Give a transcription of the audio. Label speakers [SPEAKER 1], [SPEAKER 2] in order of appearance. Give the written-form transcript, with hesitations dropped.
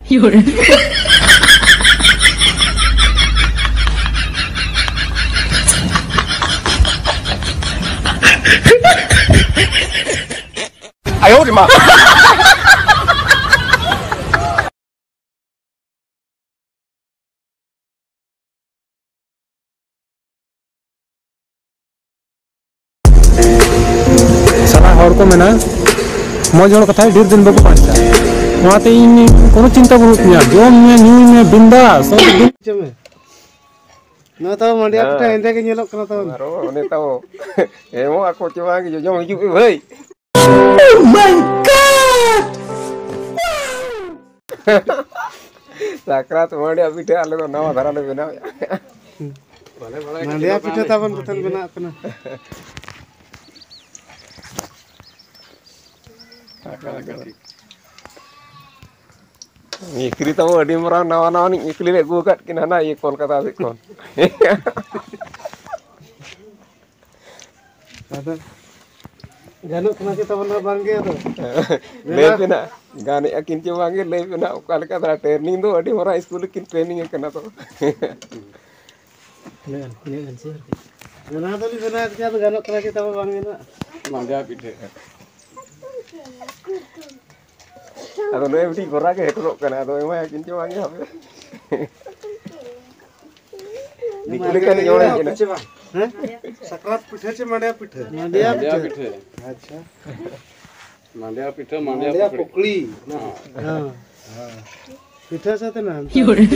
[SPEAKER 1] 有人。
[SPEAKER 2] 哎呦我的妈
[SPEAKER 3] सारा हर को मेना मौज हर कथा ढेर दिन बाबू पांचा वहाते इन कोनो चिंता बहुत जोम में न्यू में बिंदास
[SPEAKER 4] ना तो मंडिया पिठा इंदे के ñelok kana tahu
[SPEAKER 2] baru ini tahu mau aku coba gitu jom hidup hei
[SPEAKER 1] Oh my god.
[SPEAKER 2] sakrat mandiya pitha alu nawa dhara le bina
[SPEAKER 4] मंडिया पिठा ताबन बतन बना kana
[SPEAKER 2] ikri tahu adi murah nawa nawa nih ikli le gua kat kina na ikon kata ikon
[SPEAKER 4] ada januk kana kita bana bangge to
[SPEAKER 2] le bina gani akin coba bangge le bina kali kata training tuh adi murah school kin training kena tuh
[SPEAKER 4] bana to li bana kita to januk kana kita bangge na
[SPEAKER 2] mandiya pitha atau lo beli korak ke teruk kan atau emang yakin coba nggak apa diklik kan yang orang ini
[SPEAKER 4] sakrat पिठा से मंडिया पिठा अच्छा
[SPEAKER 2] mandiya pitha
[SPEAKER 4] मंडिया पोकली ना हां पिठा से तो ना
[SPEAKER 1] 有人。